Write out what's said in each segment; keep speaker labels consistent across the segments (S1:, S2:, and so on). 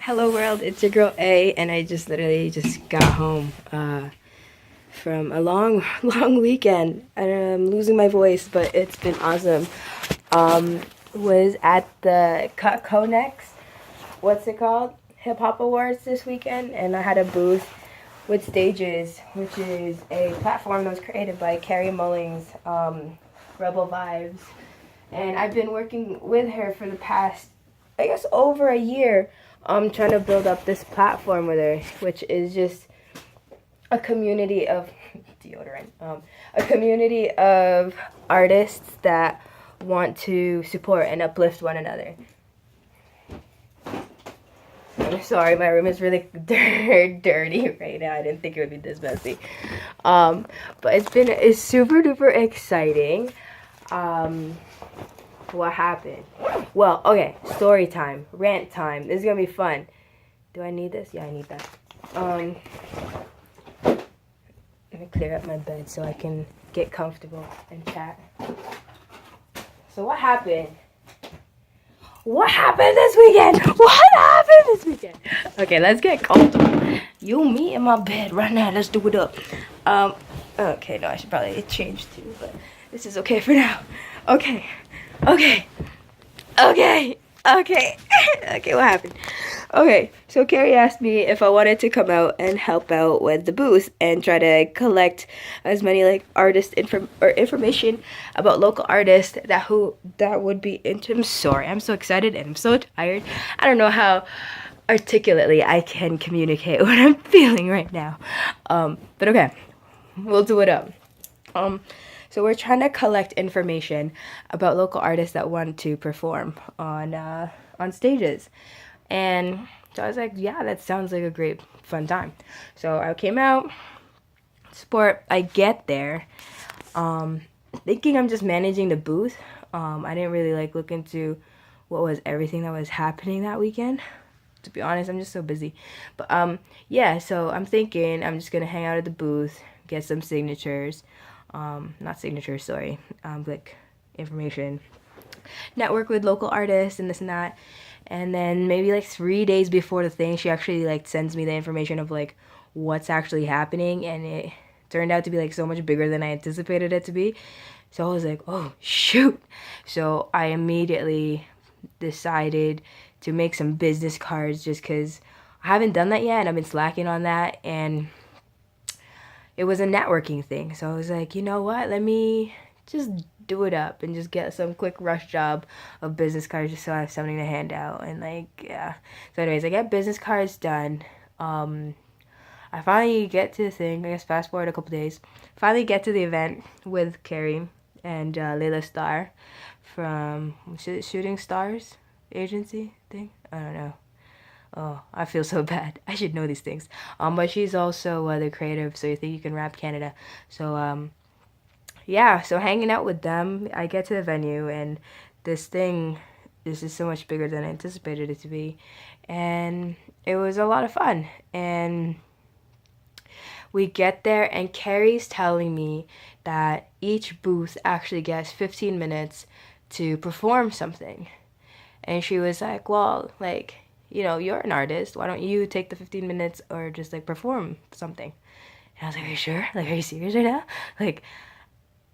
S1: Hello world, it's your girl A, and I just literally just got home from a long, long weekend. I'm losing my voice, but it's been awesome. Was at the Conex, what's it called? Hip Hop Awards this weekend, and I had a booth with Stages, which is a platform that was created by Carrie Mullings, Rebel Vibes, and I've been working with her for the past, I guess, over a year. Trying to build up this platform with her, which is just a community of deodorant, a community of artists that want to support and uplift one another. I'm sorry, my room is really dirty right now. I didn't think it would be this messy. But it's super duper exciting. What happened? Well, okay, story time, rant time. This is gonna be fun. Do I need this? Yeah, I need that. Let me clear up my bed so I can get comfortable and chat. So what happened? What happened this weekend? What happened this weekend? Okay, let's get comfortable. You, me, in my bed right now. Let's do it up. Okay, no, I should probably change too, but this is okay for now. Okay, what happened? Okay, so Carrie asked me if I wanted to come out and help out with the booth and try to collect as many like information about local artists that would be into. I'm sorry, I'm so excited and I'm so tired. I don't know how articulately I can communicate what I'm feeling right now. But okay, we'll do it up. So we're trying to collect information about local artists that want to perform on stages. And so I was like, yeah, that sounds like a great fun time. So I came out, support. I get there, thinking I'm just managing the booth. I didn't really like look into what was everything that was happening that weekend. To be honest, I'm just so busy. But yeah, so I'm thinking I'm just gonna hang out at the booth, get some signatures. Not signatures, sorry, like information, network with local artists and this and that. And then maybe like 3 days before the thing, she actually like sends me the information of like what's actually happening, and it turned out to be like so much bigger than I anticipated it to be. So I was like, oh shoot. So I immediately decided to make some business cards just because I haven't done that yet and I've been slacking on that, and it was a networking thing. So I was like, you know what? Let me just do it up and just get some quick rush job of business cards just so I have something to hand out. And like, yeah. So anyways, I get business cards done. I finally get to the thing. I guess fast forward a couple days. Finally get to the event with Carrie and Layla Starr from Shooting Stars agency thing. I don't know. Oh, I feel so bad. I should know these things. But she's also the creative, so you think you can rap Canada. So yeah, so hanging out with them, I get to the venue, and this is so much bigger than I anticipated it to be, and it was a lot of fun. And we get there, and Carrie's telling me that each booth actually gets 15 minutes to perform something, and she was like, well, like, you know, you're an artist. Why don't you take the 15 minutes or just like perform something? And I was like, are you sure? Like, are you serious right now? Like,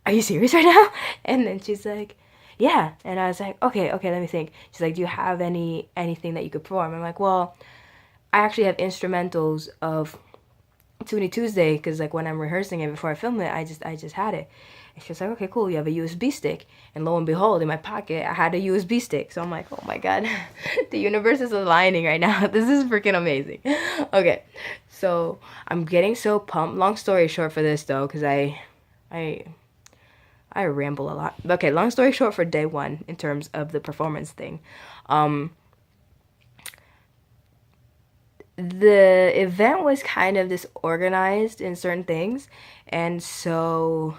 S1: are you serious right now? And then she's like, yeah. And I was like, okay, let me think. She's like, do you have anything that you could perform? I'm like, well, I actually have instrumentals of Toonie Tuesday, because like when I'm rehearsing it before I film it, I just had it. And she was like, okay, cool, you have a USB stick. And lo and behold, in my pocket, I had a USB stick. So I'm like, oh my god, the universe is aligning right now. This is freaking amazing. Okay, so I'm getting so pumped. Long story short for this though, because I ramble a lot. Okay, long story short for day one in terms of the performance thing. The event was kind of disorganized in certain things, and so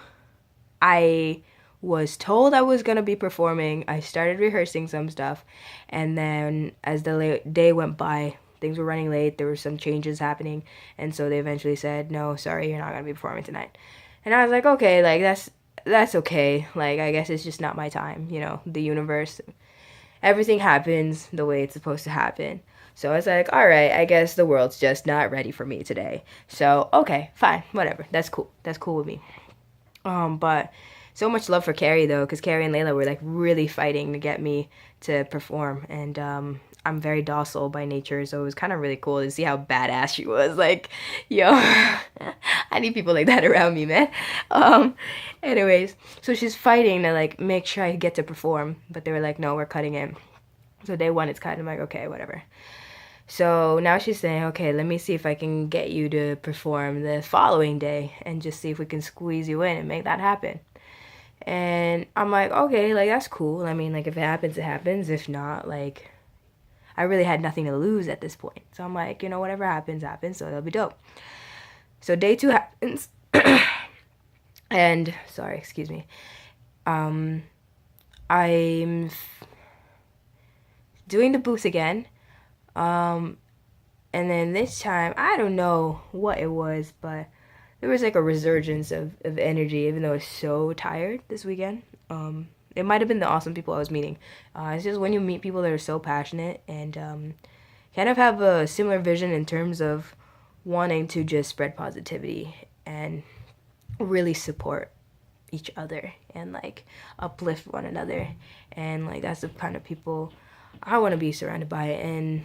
S1: I was told I was going to be performing. I started rehearsing some stuff, and then as the day went by, things were running late. There were some changes happening, and so they eventually said, no, sorry, you're not going to be performing tonight. And I was like, okay, like that's okay. Like, I guess it's just not my time, you know, the universe. Everything happens the way it's supposed to happen. So I was like, all right, I guess the world's just not ready for me today. So okay, fine, whatever. That's cool. That's cool with me. But so much love for Carrie though, because Carrie and Layla were like really fighting to get me to perform, and I'm very docile by nature, so it was kind of really cool to see how badass she was. Like, yo, I need people like that around me, man. Um, anyways, so she's fighting to like make sure I get to perform, but they were like, no, we're cutting it. So day one, it's cut. I'm like, okay, whatever. So now she's saying, okay, let me see if I can get you to perform the following day and just see if we can squeeze you in and make that happen. And I'm like, okay, like that's cool. I mean, like if it happens, it happens. If not, like I really had nothing to lose at this point. So I'm like, you know, whatever happens, happens. So it'll be dope. So day two happens. And sorry, excuse me. I'm doing the booth again. And then this time, I don't know what it was, but there was like a resurgence of energy, even though I was so tired this weekend. It might have been the awesome people I was meeting. It's just when you meet people that are so passionate and kind of have a similar vision in terms of wanting to just spread positivity and really support each other and like uplift one another. And like that's the kind of people I want to be surrounded by. And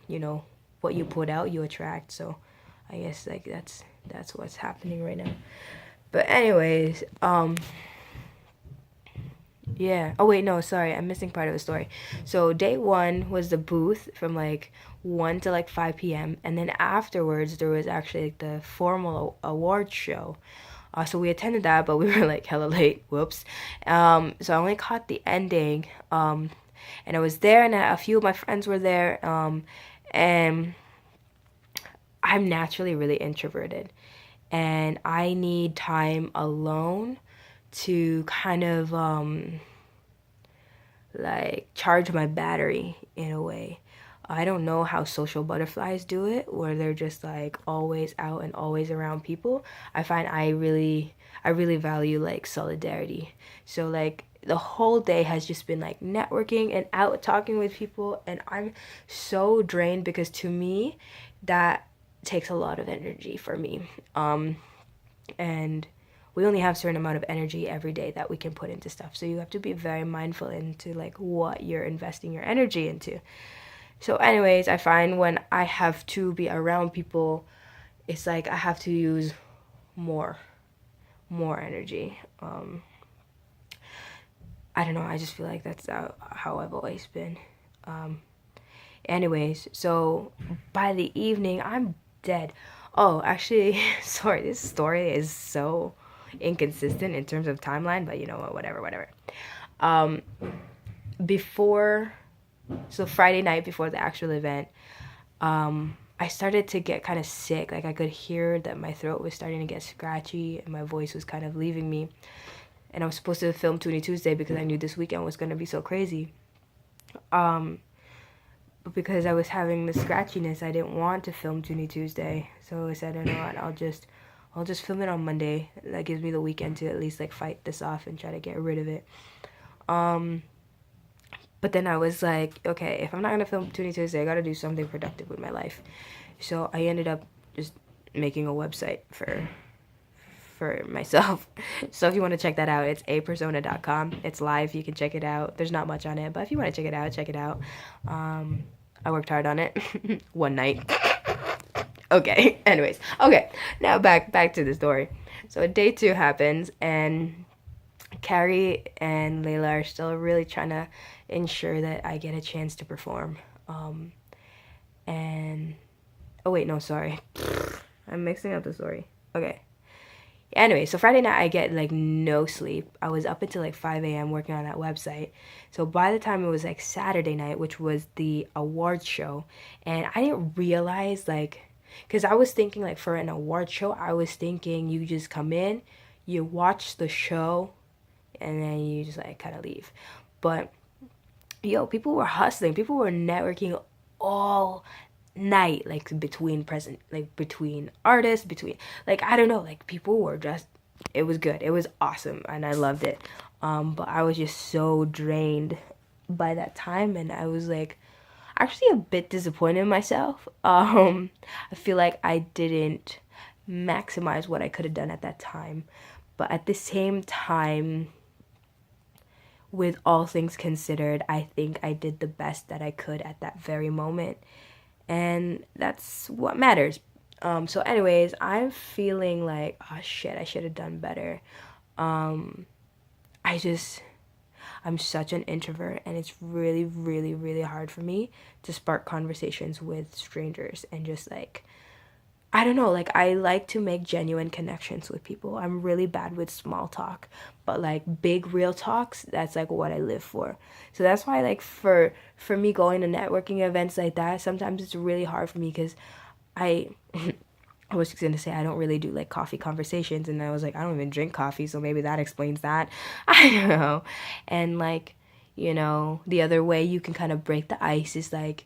S1: you know, what you put out, you attract. So I guess like that's what's happening right now. But anyways, yeah. Oh wait, no, sorry, I'm missing part of the story. So day one was the booth from like 1 to like 5 p.m. and then afterwards there was actually like the formal award show. So we attended that, but we were like hella late. Whoops. So I only caught the ending. And I was there, and a few of my friends were there. And I'm naturally really introverted, and I need time alone to kind of like charge my battery in a way. I don't know how social butterflies do it, where they're just like always out and always around people. I find I really value like solidarity. So like the whole day has just been like networking and out talking with people, and I'm so drained because to me that takes a lot of energy for me. And we only have a certain amount of energy every day that we can put into stuff. So you have to be very mindful into like what you're investing your energy into. So anyways, I find when I have to be around people, it's like I have to use more energy. I don't know, I just feel like that's how I've always been. Anyways, so by the evening, I'm dead. Oh, actually, sorry, this story is so inconsistent in terms of timeline, but you know what, whatever. Before, so Friday night before the actual event, I started to get kind of sick. Like I could hear that my throat was starting to get scratchy and my voice was kind of leaving me. And I was supposed to film Toonie Tuesday because I knew this weekend was going to be so crazy. But because I was having the scratchiness, I didn't want to film Toonie Tuesday. So I said, you know what, I'll just film it on Monday. That gives me the weekend to at least like fight this off and try to get rid of it. But then I was like, okay, if I'm not gonna film Toonie Tuesday, I gotta do something productive with my life. So I ended up just making a website for myself. So if you want to check that out, it's apersona.com. It's live, you can check it out. There's not much on it, but if you want to check it out. I worked hard on it one night. Okay, anyways. Okay, now back to the story. So day two happens, and Carrie and Layla are still really trying to ensure that I get a chance to perform. And oh wait, no, sorry. I'm mixing up the story. Okay. Anyway, so Friday night I get like no sleep. I was up until like 5 a.m. working on that website. So by the time it was like Saturday night, which was the awards show, and I didn't realize like, because I was thinking like for an award show, I was thinking you just come in, you watch the show, and then you just like kind of leave. But yo, people were hustling, people were networking all night, like between artists, between like I don't know, like people were just, it was good, it was awesome, and I loved it. But I was just so drained by that time, and I was like, actually a bit disappointed in myself. I feel like I didn't maximize what I could have done at that time. But at the same time, with all things considered, I think I did the best that I could at that very moment. And that's what matters. So anyways, I'm feeling like, oh shit, I should have done better. Um, I just, I'm such an introvert, and it's really, really, really hard for me to spark conversations with strangers and just like, I don't know, like I like to make genuine connections with people. I'm really bad with small talk, but like big real talks, that's like what I live for. So that's why like for me going to networking events like that, sometimes it's really hard for me because I I was gonna say I don't really do like coffee conversations, and I was like I don't even drink coffee, so maybe that explains that. I don't know. And like, the other way you can kind of break the ice is like,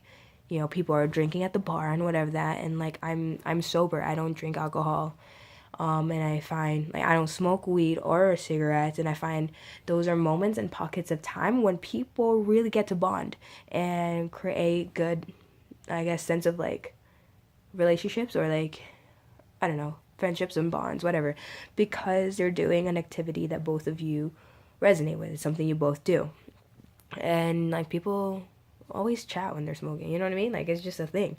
S1: people are drinking at the bar and whatever that, and like I'm sober. I don't drink alcohol. And I find like I don't smoke weed or cigarettes, and I find those are moments and pockets of time when people really get to bond and create good, I guess, sense of like relationships or like, I don't know, friendships and bonds, whatever, because they're doing an activity that both of you resonate with. It's something you both do. And like people always chat when they're smoking, you know what I mean? Like it's just a thing.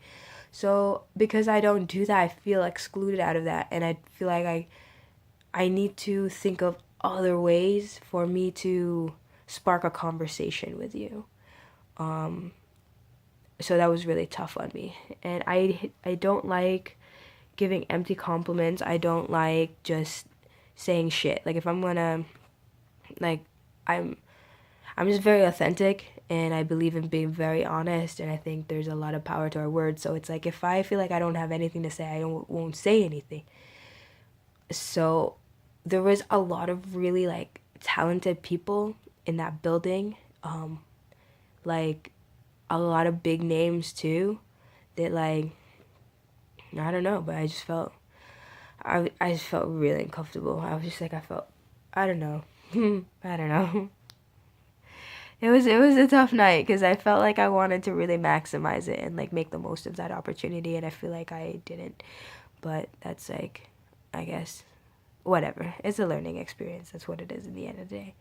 S1: So because I don't do that, I feel excluded out of that, and I feel like I need to think of other ways for me to spark a conversation with you. So that was really tough on me. And I don't like giving empty compliments. I don't like just saying shit. Like if I'm gonna, like, I'm just very authentic, and I believe in being very honest, and I think there's a lot of power to our words. So it's like if I feel like I don't have anything to say, won't say anything. So there was a lot of really like talented people in that building, like a lot of big names too, that like, I don't know, but I just felt I just felt really uncomfortable. I was just like, I don't know. I don't know. It was a tough night because I felt like I wanted to really maximize it and like make the most of that opportunity, and I feel like I didn't. But that's like, I guess, whatever. It's a learning experience. That's what it is in the end of the day.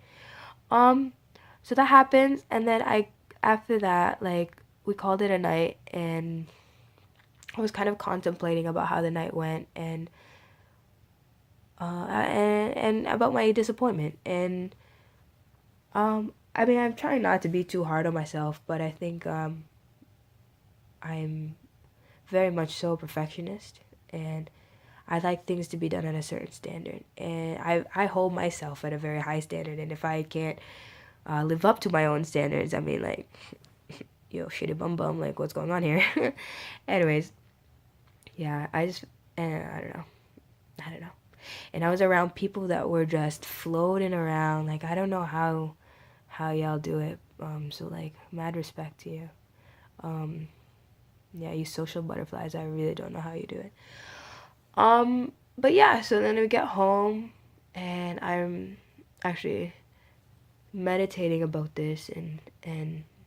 S1: Um, so that happens, and then after that, like we called it a night, and I was kind of contemplating about how the night went, and about my disappointment, and I mean, I'm trying not to be too hard on myself, but I think I'm very much so a perfectionist, and I like things to be done at a certain standard, and I hold myself at a very high standard, and if I can't live up to my own standards, I mean, like, yo, shitty bum bum, like, what's going on here? Anyways, yeah, I don't know. And I was around people that were just floating around, like, I don't know how y'all do it, so, like, mad respect to you. Yeah, you social butterflies, I really don't know how you do it. But yeah, so then we get home, and I'm actually meditating about this, and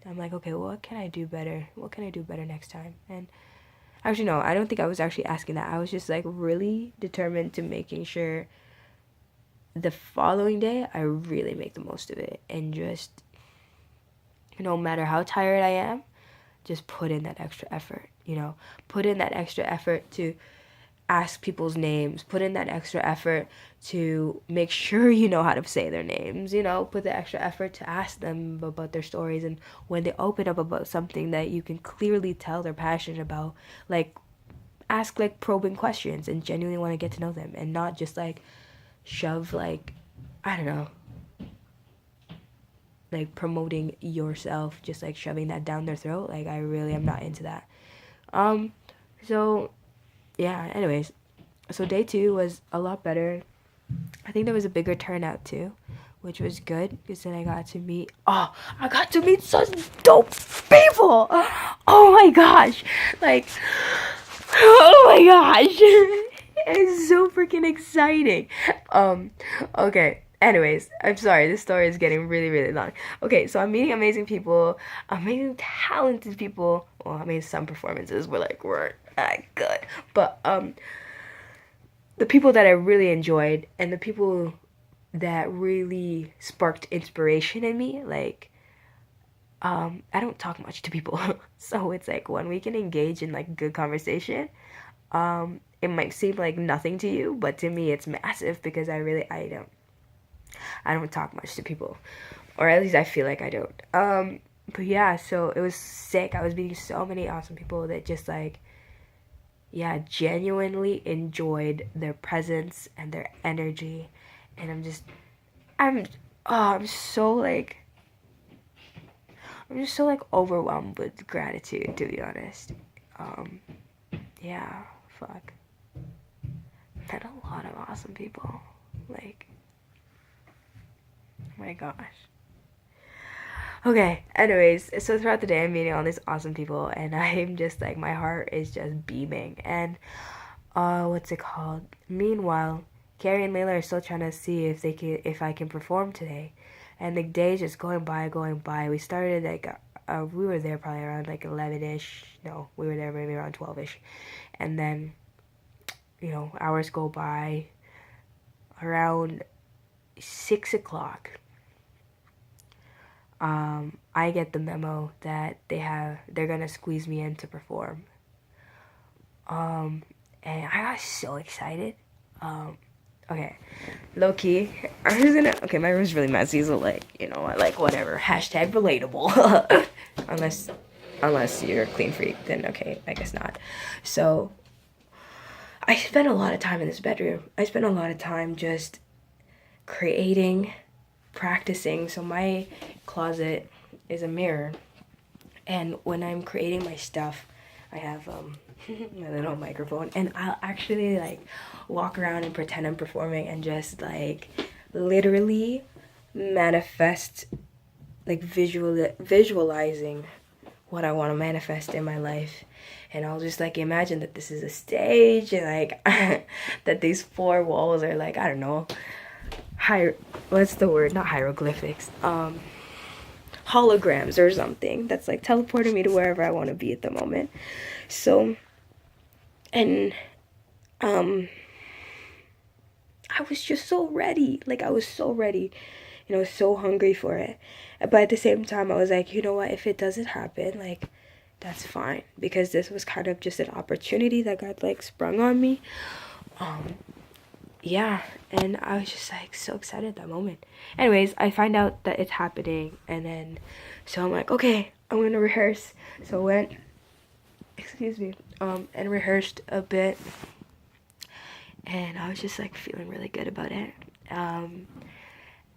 S1: I'm like, okay, what can I do better? What can I do better next time? And actually, no, I don't think I was actually asking that. I was just like really determined to making sure the following day I really make the most of it, and just no matter how tired I am, just put in that extra effort, put in that extra effort to ask people's names, put in that extra effort to make sure you know how to say their names, put the extra effort to ask them about their stories, and when they open up about something that you can clearly tell they're passionate about, like, ask, like, probing questions and genuinely want to get to know them, and not just, like, shove, like, I don't know, like, promoting yourself, just, like, shoving that down their throat. Like, I really am not into that. So yeah, anyways, so day 2 was a lot better. I think there was a bigger turnout too, which was good, because then I got to meet such dope people. Oh my gosh, like, oh my gosh. It's so freaking exciting. Okay, Anyways, I'm sorry, this story is getting really, really long. Okay, so I'm meeting amazing people, amazing, talented people. Well, I mean, some performances weren't that good, but the people that I really enjoyed and the people that really sparked inspiration in me, like, I don't talk much to people, so it's like when we can engage in like good conversation, it might seem like nothing to you, but to me it's massive because I don't talk much to people, or at least I feel like I don't. But yeah, so it was sick. I was meeting so many awesome people that just like, yeah, genuinely enjoyed their presence and their energy, and I'm, oh, I'm just so like overwhelmed with gratitude, to be honest. Um, yeah, fuck. Met a lot of awesome people. Like, oh my gosh. Okay, anyways, so throughout the day I'm meeting all these awesome people and I'm just like my heart is just beaming and what's it called? Meanwhile, Carrie and Layla are still trying to see if I can perform today. And the day's just going by. We started like we were there probably around like 11ish. No, we were there maybe around 12ish. And then, you know, hours go by. Around 6 o'clock, I get the memo that they're gonna squeeze me in to perform. And I got so excited. Okay, low key, I'm just gonna. Okay, my room's really messy, so like, you know, like whatever. Hashtag relatable. unless you're a clean freak, then okay, I guess not. So I spent a lot of time in this bedroom. I spent a lot of time just creating, practicing. So my closet is a mirror, and when I'm creating my stuff, I have my little microphone, and I'll actually like walk around and pretend I'm performing and just like literally manifest, like visualizing what I want to manifest in my life. And I'll just like imagine that this is a stage and like that these four walls are like, I don't know, what's the word? Not hieroglyphics. Holograms or something that's like teleporting me to wherever I want to be at the moment. So, and I was just so ready. Like I was so ready, and I was so hungry for it. But at the same time, I was like, you know what? If it doesn't happen, like that's fine, because this was kind of just an opportunity that got like sprung on me. Yeah, and I was just like so excited at that moment. Anyways, I find out that it's happening, and then so I'm like, okay, I'm gonna rehearse. So I went, excuse me, and rehearsed a bit, and I was just like feeling really good about it.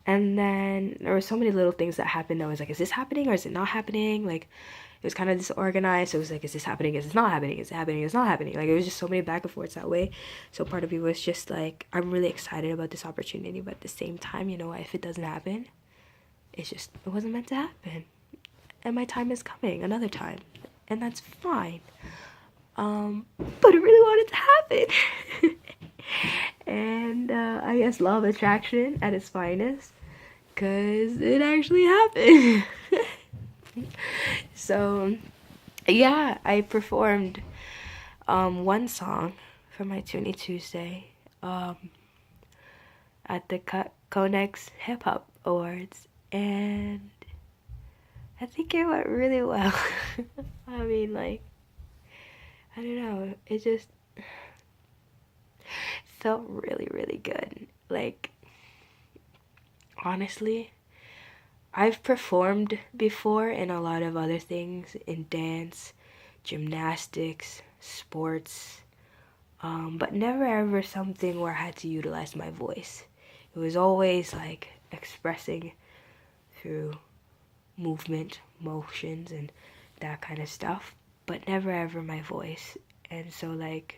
S1: And then there were so many little things that happened. I was like, is this happening or is it not happening? Like, it was kind of disorganized. So it was like, is this happening? Is it not happening? Is it happening? It's not happening. Like, it was just so many back and forths that way. So part of me was just like, I'm really excited about this opportunity, but at the same time, you know, if it doesn't happen, it wasn't meant to happen. And my time is coming another time. And that's fine. But it really wanted to happen. And I guess law of attraction at its finest, because it actually happened. So yeah, I performed one song for my Toonie Tuesday at the Conex Hip Hop Awards, and I think it went really well. I mean, like, I don't know, it just felt really, really good. Like, honestly, I've performed before in a lot of other things, in dance, gymnastics, sports, but never ever something where I had to utilize my voice. It was always like expressing through movement, motions, and that kind of stuff, but never ever my voice. And so like,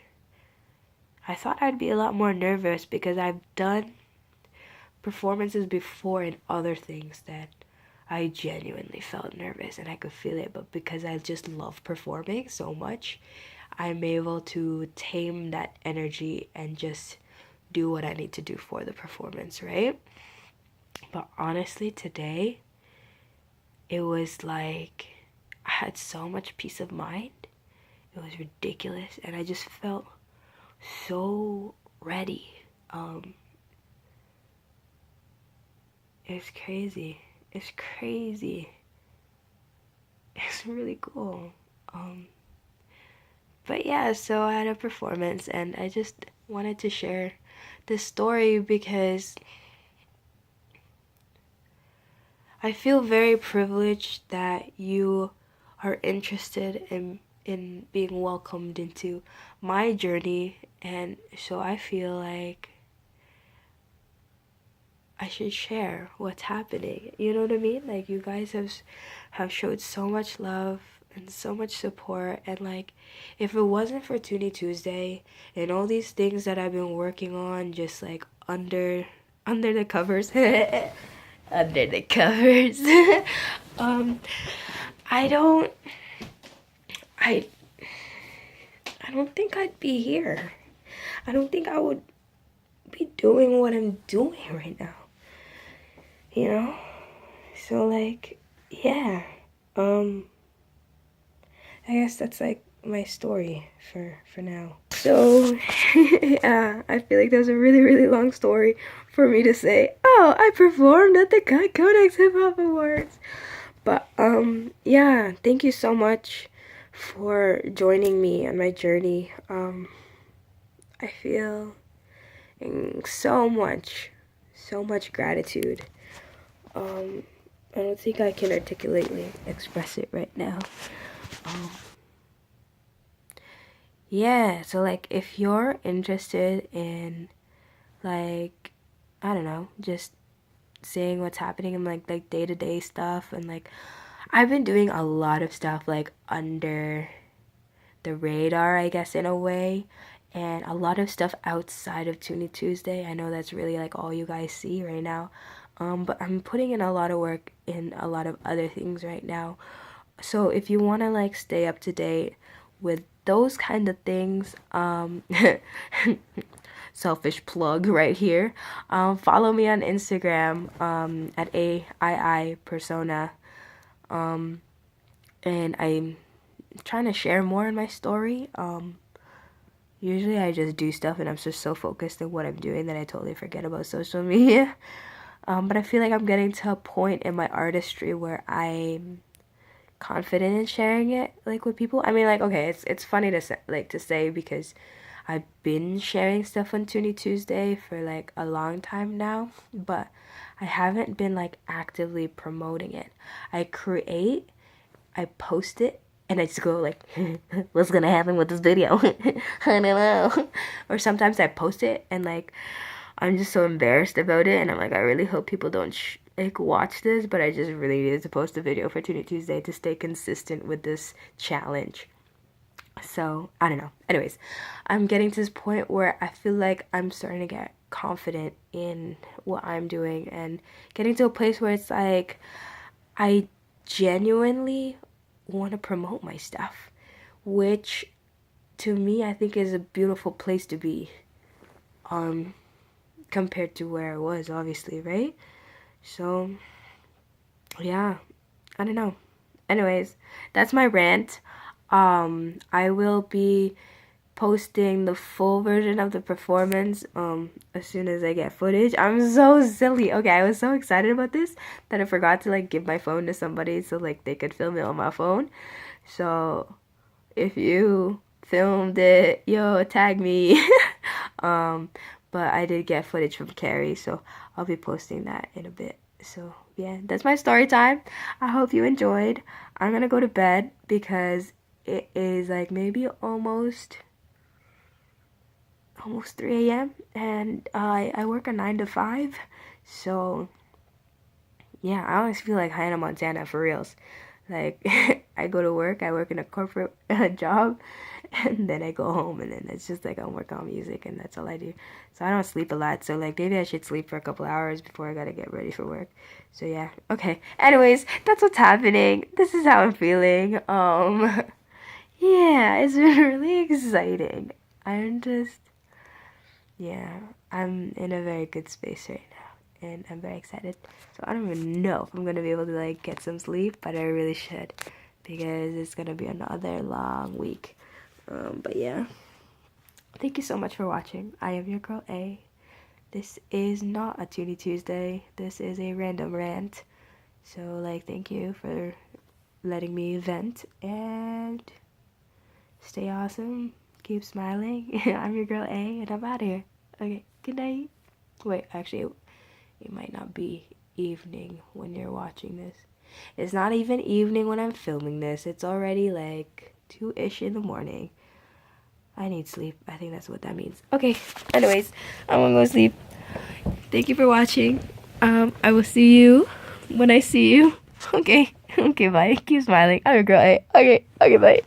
S1: I thought I'd be a lot more nervous because I've done performances before in other things that I genuinely felt nervous and I could feel it, but because I just love performing so much, I'm able to tame that energy and just do what I need to do for the performance, right? But honestly, today, it was like I had so much peace of mind. It was ridiculous, and I just felt so ready. It's crazy. It's crazy. It's really cool. But yeah, so I had a performance, and I just wanted to share this story because I feel very privileged that you are interested in being welcomed into my journey, and so I feel like I should share what's happening. You know what I mean? Like, you guys have showed so much love and so much support, and like, if it wasn't for Toonie Tuesday and all these things that I've been working on, just like under the covers, under the covers, um, I don't, I, I don't think I'd be here. I don't think I would be doing what I'm doing right now. You know? So like, yeah. I guess that's like my story for now. So yeah, I feel like that was a really long story for me to say, oh, I performed at the Codex Hip Hop Awards. But yeah, thank you so much for joining me on my journey. I feel so much gratitude. I don't think I can articulately express it right now. Yeah, so like, if you're interested in like, I don't know, just seeing what's happening in like day-to-day stuff, and like, I've been doing a lot of stuff like under the radar, I guess, in a way, and a lot of stuff outside of Toonie Tuesday. I know that's really like all you guys see right now, but I'm putting in a lot of work in a lot of other things right now. So if you want to like stay up to date with those kind of things, selfish plug right here, follow me on Instagram, at AII persona, and I'm trying to share more in my story. Usually I just do stuff and I'm just so focused on what I'm doing that I totally forget about social media. But I feel like I'm getting to a point in my artistry where I'm confident in sharing it like with people. I mean, like, okay, it's funny to say because I've been sharing stuff on Toonie Tuesday for like a long time now, but I haven't been like actively promoting it. I create, I post it, and I just go like, what's gonna happen with this video? I don't know. Or sometimes I post it and like, I'm just so embarrassed about it, and I'm like, I really hope people don't like watch this, but I just really needed to post a video for Toonie Tuesday to stay consistent with this challenge. So I don't know. Anyways, I'm getting to this point where I feel like I'm starting to get confident in what I'm doing, and getting to a place where it's like I genuinely want to promote my stuff, which to me I think is a beautiful place to be, compared to where I was, obviously, right? So yeah, I don't know. Anyways, that's my rant. I will be posting the full version of the performance as soon as I get footage. I'm so silly. Okay, I was so excited about this that I forgot to like give my phone to somebody so like they could film it on my phone. So if you filmed it, yo, tag me. But I did get footage from Carrie, so I'll be posting that in a bit. So yeah, that's my story time. I hope you enjoyed. I'm gonna go to bed because it is like maybe almost 3 a.m. and I work a 9 to 5. So yeah, I always feel like Hannah Montana for reals. Like, I go to work, I work in a corporate job, and then I go home, and then it's just like I work on music, and that's all I do. So I don't sleep a lot, so like maybe I should sleep for a couple hours before I gotta get ready for work. So yeah, okay. Anyways, that's what's happening. This is how I'm feeling. Yeah, it's been really exciting. I'm just, yeah, I'm in a very good space right now, and I'm very excited. So I don't even know if I'm gonna be able to like get some sleep, but I really should, because it's gonna be another long week. But yeah, thank you so much for watching. I am your girl A. This is not a Toonie Tuesday. This is a random rant. So like, thank you for letting me vent, and stay awesome. Keep smiling. I'm your girl A, and I'm out of here. Okay, good night. Wait, actually, it might not be evening when you're watching this. It's not even evening when I'm filming this. It's already like 2-ish in the morning. I need sleep. I think that's what that means. Okay, anyways, I'm gonna go sleep. Thank you for watching. I will see you when I see you. Okay, okay, bye. Keep smiling. I'm your girl A. Okay, bye.